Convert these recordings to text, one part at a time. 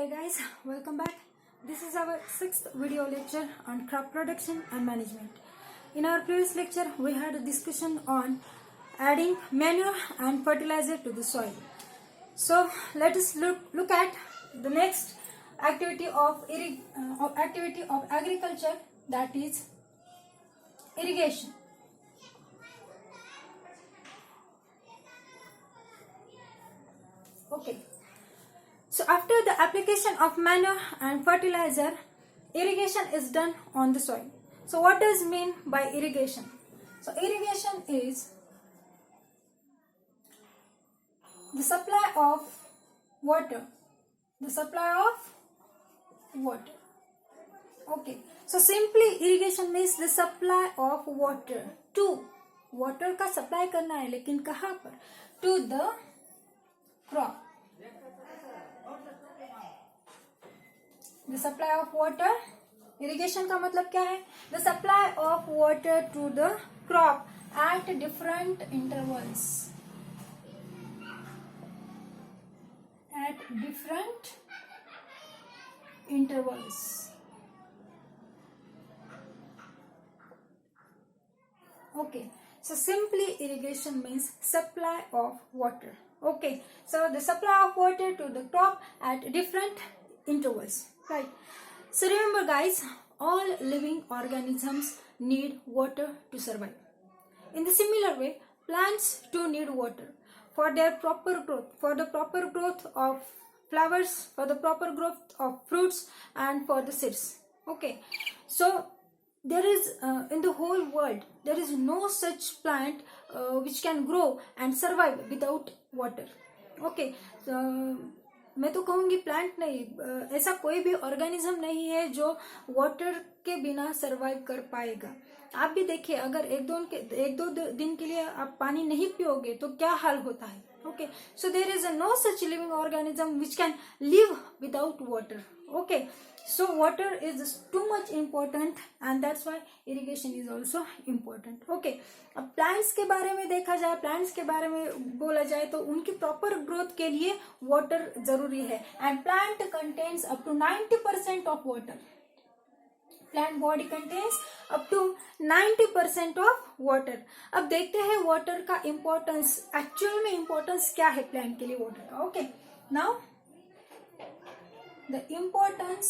Hey guys, welcome back. This is our sixth video lecture on crop production and management. In our previous lecture, we had a discussion on adding manure and fertilizer to the soil. So let us look at the next activity of agriculture, that is irrigation. Okay. So after the application of manure and fertilizer, irrigation is done on the soil. So what does mean by irrigation? So irrigation is the supply of water. The supply of water. Okay. So simply irrigation means the supply of water to, water का supply करना है लेकिन कहाँ पर? To the crop. The supply of water, irrigation का मतलब क्या है? The supply of water to the crop at different intervals. At different intervals. Okay. So simply irrigation means supply of water. Okay. So the supply of water to the crop at different intervals. Right. So remember guys, all living organisms need water to survive. In the similar way, plants too need water for their proper growth, for the proper growth of flowers, for the proper growth of fruits, and for the seeds. Okay. So there is in the whole world, there is no such plant which can grow and survive without water. Okay. So मैं तो कहूँगी plant नहीं, ऐसा कोई भी organism नहीं है जो वाटर के बिना सरवाइव कर पाएगा. आप भी देखिए, अगर एक दो दिन के लिए आप पानी नहीं पियोगे तो क्या हाल होता है. Okay, so there is no such living organism which can live without water. Okay, so water is too much important and that's why irrigation is also important. Okay, अब प्लांट्स के बारे में देखा जाए, प्लांट्स के बारे में बोला जाए तो उनकी प्रॉपर ग्रोथ के लिए वाटर जरूरी है. And plant contains up to 90% of water. Plant body contains up to 90% of water. अब देखते हैं वाटर का इम्पोर्टेंस, एक्चुअल में इम्पोर्टेंस क्या है प्लांट के लिए वाटर का. Okay, now the importance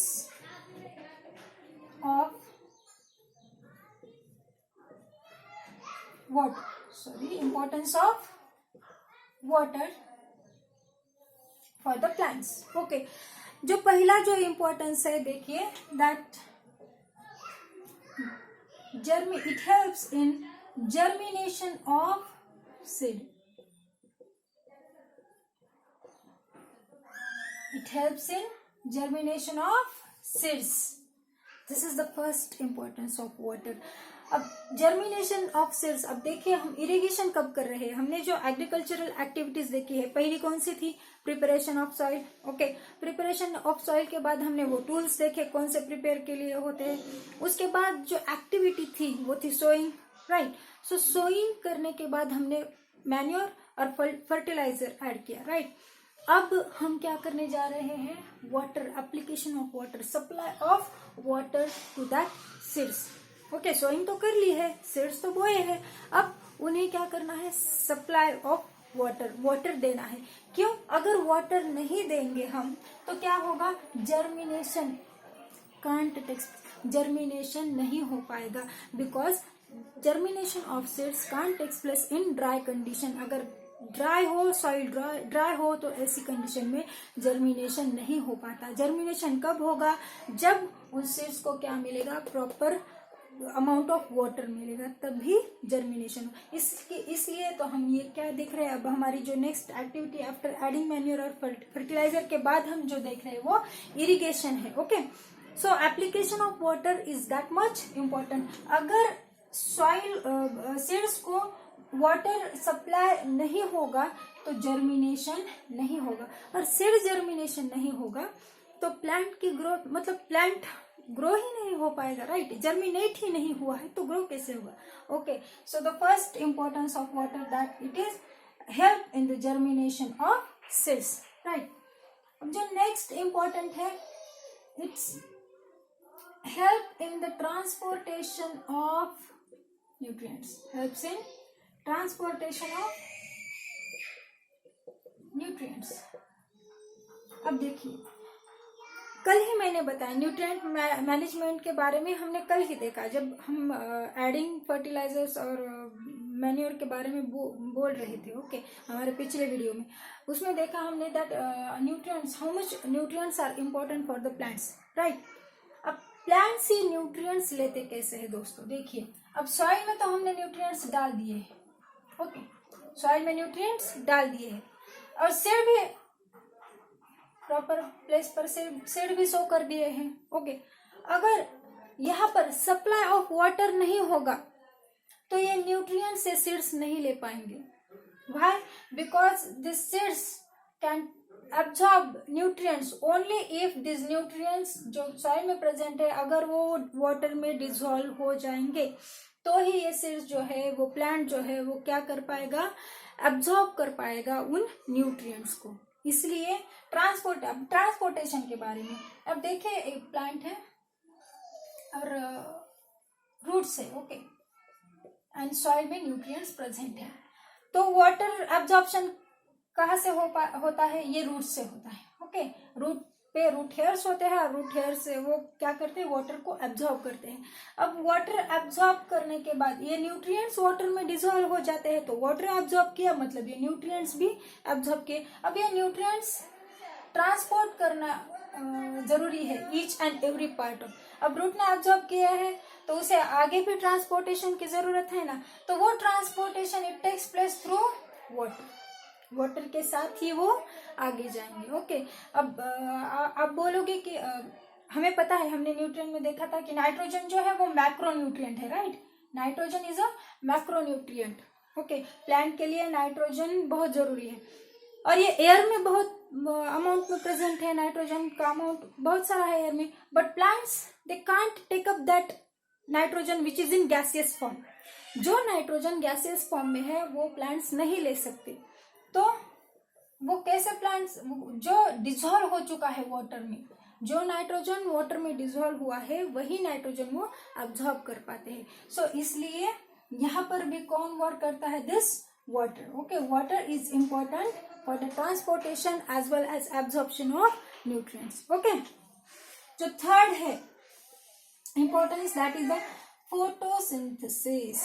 of importance of water for the plants. Okay, जो पहला जो importance है देखिए, that it helps in germination of seed. It helps in germination of seeds. This is the first importance of water. अब germination of seeds, अब देखिए हम irrigation कब कर रहे हैं. हमने जो agricultural activities देखी है, पहली कौन सी थी? Preparation of soil. Okay, preparation of soil के बाद हमने वो tools देखे कौन से prepare के लिए होते हैं. उसके बाद जो activity थी वो थी sowing. Right. So sowing करने के बाद हमने manure और fertilizer add किया. Right. अब हम क्या करने जा रहे हैं? Water, application of water, supply of water to that seeds. Okay, sowing तो कर ली है, सीड्स तो बोए हैं, अब उन्हें क्या करना है? सप्लाई ऑफ वाटर, वाटर देना है. क्यों? अगर वाटर नहीं देंगे हम तो क्या होगा? जर्मिनेशन जर्मिनेशन नहीं हो पाएगा, because germination of seeds can't takes place in dry condition. अगर ड्राई हो, सॉइल ड्राई हो तो ऐसी कंडीशन में जर्मिनेशन नहीं हो पाता. जर्मिनेशन कब होगा? जब उन सीड्स को क्या मिलेगा? प्रॉपर अमाउंट ऑफ वाटर मिलेगा, तभी जर्मिनेशन हो. इसलिए तो हम ये क्या देख रहे हैं, अब हमारी जो next activity after adding manure और फर्टिलाइजर के बाद हम जो देख रहे हैं वो इरिगेशन है. Okay, so application of water is that much important. अगर सॉइल सीड्स को वाटर सप्लाई नहीं होगा तो जर्मिनेशन नहीं होगा, और सीड जर्मिनेशन नहीं होगा तो प्लांट की ग्रोथ, मतलब प्लांट ग्रो ही नहीं हो पाएगा. राइट, जर्मिनेट ही नहीं हुआ है तो ग्रो कैसे होगा. Okay, so the first importance of water that it is help in the germination of seeds. Right. जो नेक्स्ट इंपॉर्टेंट है, it's help in the transportation of nutrients, helps in transportation of nutrients. अब देखिए, कल ही मैंने बताया nutrient management के बारे में, हमने कल ही देखा जब हम एडिंग फर्टिलाइजर्स और मैन्योर के बारे में बोल रहे थे। ओके, हमारे पिछले वीडियो में उसमें देखा हमने that nutrients, how much nutrients are important for the plants, right. अब प्लांट्स ही न्यूट्रिएंट्स लेते कैसे है दोस्तों, देखिए अब सॉइल में तो हमने न्यूट्रिएंट्स डाल दिए हैं, ओके, सॉइल में न्यूट्रिएंट्स डाल दिए हैं, और सीड भी प्रॉपर प्लेस पर सीड भी सो कर दिए हैं, ओके। अगर यहाँ पर सप्लाई ऑफ वाटर नहीं होगा तो ये न्यूट्रिएंट्स से सीड्स नहीं ले पाएंगे। Why? Because this seeds can absorb nutrients only if this nutrients जो सॉइल में प्रेजेंट है, अगर वो वाटर में डिसॉल्व हो जाएंगे तो ही ये सीड्स जो है, वो प्लांट जो है, वो क्या कर पाएगा, एब्जॉर्ब कर पाएगा उन न्यूट्रिएंट्स को। इसलिए ट्रांसपोर्टेशन के बारे में अब देखिए, एक प्लांट है और रूट्स है, ओके, एंड सॉइल में न्यूट्रिएंट्स प्रेजेंट है, तो वाटर एब्जॉर्प्शन कहाँ से होता है, ये रूट से होता है, ओके। रूट पे रूट हेयर्स होते हैं और रूट हेयर से वो क्या करते हैं, वाटर को एब्जॉर्ब करते हैं। अब वाटर एब्जॉर्ब करने के बाद ये न्यूट्रिएंट्स वाटर में डिसॉल्व हो जाते हैं, तो वाटर एब्जॉर्ब किया मतलब ये न्यूट्रिएंट्स भी एब्जॉर्ब किए। अब ये न्यूट्रिएंट्स ट्रांसपोर्ट करना जरूरी है, each and every part of. अब रूट ने एब्जॉर्ब किया है तो उसे आगे भी ट्रांसपोर्टेशन की जरूरत है ना, तो वो transportation it takes place through water, water के साथ ही वो आगे जाएंगे, ओके। अब आप बोलोगे कि हमें पता है, हमने न्यूट्रिएंट में देखा था कि नाइट्रोजन जो है वो मैक्रो न्यूट्रिएंट है, right. Nitrogen is a macro nutrient, okay. Plant के लिए नाइट्रोजन बहुत जरूरी है, और ये एयर में बहुत अमाउंट में प्रेजेंट है, नाइट्रोजन का अमाउंट बहुत सारा है एयर में, but plants they can't take up that nitrogen which is in gaseous form. जो नाइट्रोजन गैसियस फॉर्म में है वो प्लांट्स नहीं ले सकते, तो वो कैसे प्लांट्स, जो डिसॉल्व हो चुका है वाटर में, जो नाइट्रोजन वाटर में डिसॉल्व हुआ है वही नाइट्रोजन वो एब्जॉर्ब कर पाते हैं। सो इसलिए यहाँ पर भी कौन वर्क करता है, this water, okay. Water is important for the transportation as well as absorption of nutrients, okay. जो थर्ड है importance, that is the photosynthesis.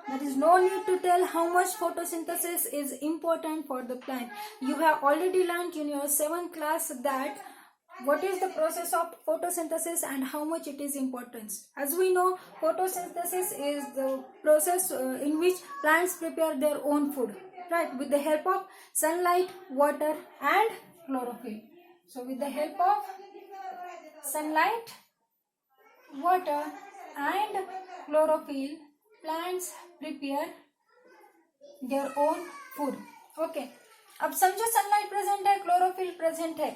There is no need to tell how much photosynthesis is important for the plant. You have already learned in your 7th class that what is the process of photosynthesis and how much it is important. As we know, photosynthesis is the process in which plants prepare their own food, right, with the help of sunlight, water and chlorophyll. So with the help of sunlight, water and chlorophyll, plants prepare their own food, okay. अब समझो sunlight present है, chlorophyll present है,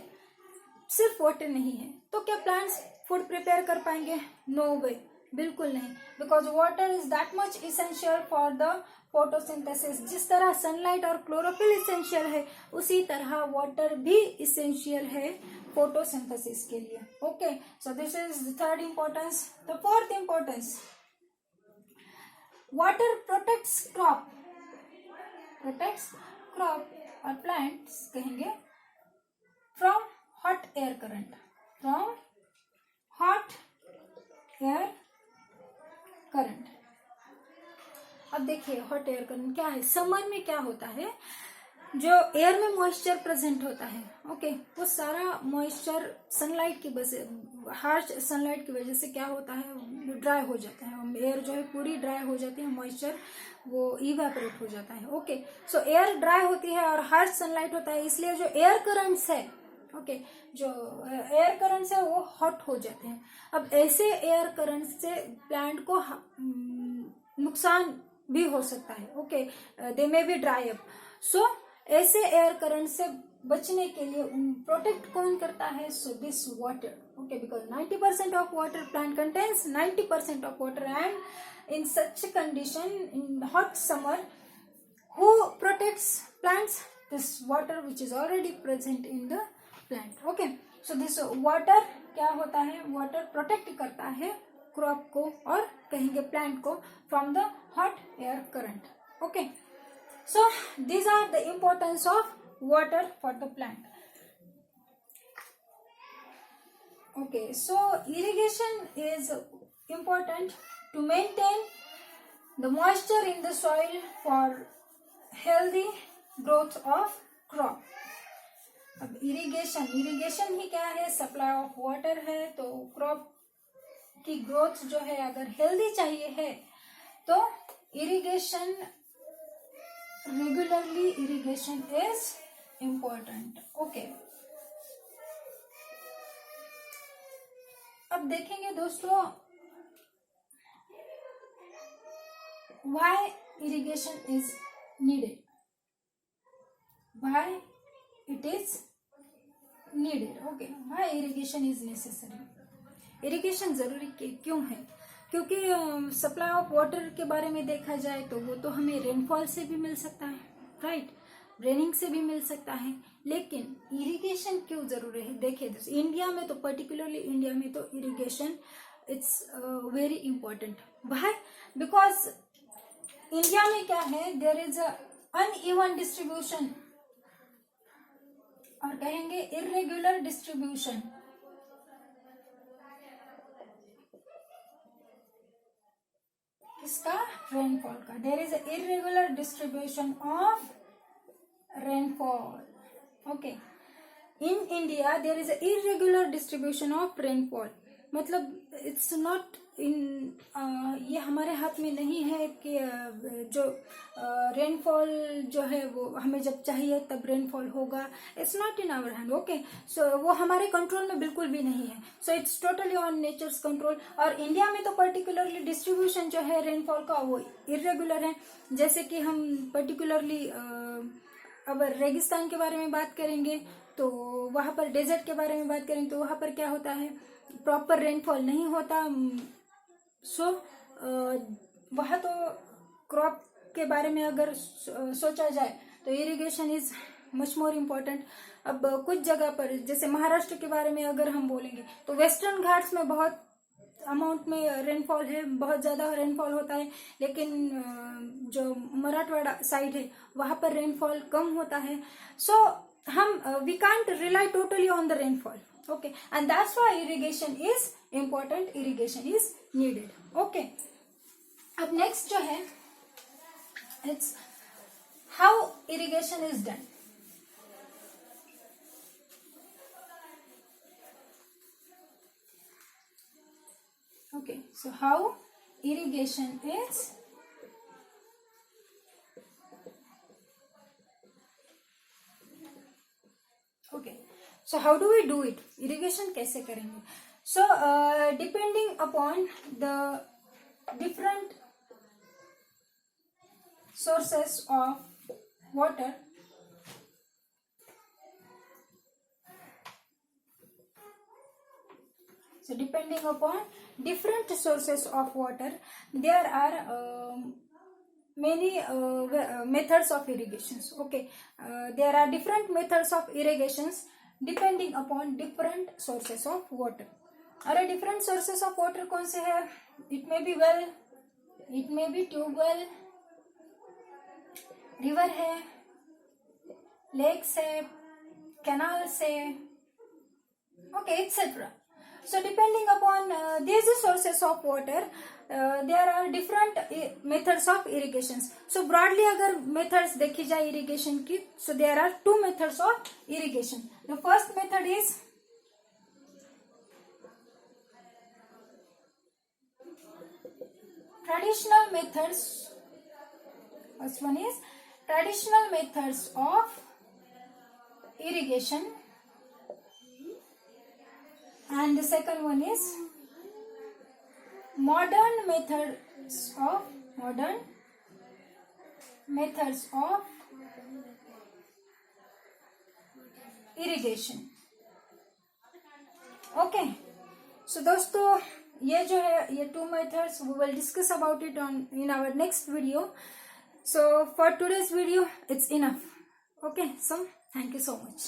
सिर्फ water नहीं है, तो क्या plants food prepare कर पाएंगे? नो वे, बिल्कुल नहीं, because water is that much essential for the photosynthesis. जिस तरह सनलाइट और क्लोरोफिल इसेंशियल है, उसी तरह वाटर भी इसेंशियल है फोटोसिंथेसिस के लिए, okay. So this is the third importance. The fourth importance, water protects crop, protects crop और प्लांट्स कहेंगे from hot air current, from hot air current. अब देखिए हॉट एयर करंट क्या है, समर में क्या होता है, जो एयर में मॉइस्चर प्रेजेंट होता है, ओके, वो सारा मॉइस्चर सनलाइट की वजह, हार्श सनलाइट की वजह से क्या होता है, ड्राई हो जाता है, एयर जो है पूरी ड्राई हो जाती है, मॉइस्चर वो इवेपोरेट हो जाता है, ओके। सो एयर ड्राई होती है और हार्श सनलाइट होता है, इसलिए जो एयर करंट्स है, ओके, जो एयर करंट्स है वो हॉट हो जाते हैं। अब ऐसे एयर करंट से प्लांट को नुकसान भी हो सकता है, okay, they may be dry up. So ऐसे एयर करंट से बचने के लिए प्रोटेक्ट कौन करता है, so this water, okay, because 90% of water plant contains 90% of water, and in such condition in hot summer who protects plants, this water which is already present in the plant. Okay, so this water क्या होता है, water protect करता है crop को और कहेंगे plant को from the hot air current. Okay, so these are the importance of water for the plant. Okay, so irrigation is important to maintain the moisture in the soil for healthy growth of crop. अब irrigation ही क्या है, supply of water है. तो crop की growth जो है अगर healthy चाहिए है तो irrigation, regularly irrigation is important. Okay, अब देखेंगे दोस्तों why irrigation is needed. Why it is needed. Okay, why irrigation is necessary. Irrigation जरूरी क्यों है? क्योंकि सप्लाई ऑफ वाटर के बारे में देखा जाए तो वो तो हमें रेनफॉल से भी मिल सकता है, राइट, रेनिंग से भी मिल सकता है. लेकिन इरिगेशन क्यों जरूरी है? देखिए दोस्तों, इंडिया में तो पर्टिकुलरली इंडिया में तो irrigation it's very important. Why? Because India में क्या है, there is a uneven distribution और कहेंगे इरेगुलर डिस्ट्रीब्यूशन. किसका? रेनफॉल का. There is a irregular distribution of rainfall. Okay, in India there is a irregular distribution of rainfall. मतलब it's not in ये हमारे हाथ में नहीं है कि जो रेनफॉल जो है वो हमें जब चाहिए तब रेनफॉल होगा. It's not in our hand. Okay, so वो हमारे कंट्रोल में बिल्कुल भी नहीं है. So it's totally on nature's control. और इंडिया में तो पर्टिकुलरली डिस्ट्रीब्यूशन जो है रेनफॉल का वो इरेगुलर है. जैसे कि हम पर्टिकुलरली अब रेगिस्तान के बारे में बात करेंगे तो वहां पर, डेजर्ट के बारे में बात करेंगे तो वहां पर क्या होता है, प्रॉपर रेनफॉल नहीं होता. सो वहां तो क्रॉप के बारे में अगर सोचा जाए तो irrigation is much more important. अब कुछ जगह पर जैसे महाराष्ट्र के बारे में अगर हम बोलेंगे तो वेस्टर्न घाट्स में बहुत अमाउंट में रेनफॉल है, बहुत ज्यादा रेनफॉल होता है. लेकिन जो मराठवाड़ा साइड है वहां पर रेनफॉल कम होता है. सो हम we can't rely totally on the rainfall. Okay, and that's why irrigation is important, irrigation is needed. Okay, अब नेक्स्ट जो है it's how irrigation is done. Okay, so how irrigation is okay, so how do we do it? Irrigation कैसे करेंगे? So depending upon the different sources of water, so depending upon different sources of water, there are many methods of irrigations. Okay, there are different methods of irrigations depending upon different sources of water. और different sources of water कौन से है? It may be well, it may be tube well, river है, lakes है, canals है, okay, etc. So depending upon these sources of water, there are different methods of irrigations. So broadly अगर methods देखी जाए irrigation की, so there are two methods of irrigation. The first method is traditional methods. First one is traditional methods of irrigation. And the second one is modern methods of irrigation. Okay, so दोस्तों ये जो है ये two methods we will discuss about it in our next video. So for today's video it's enough. Okay, so thank you so much.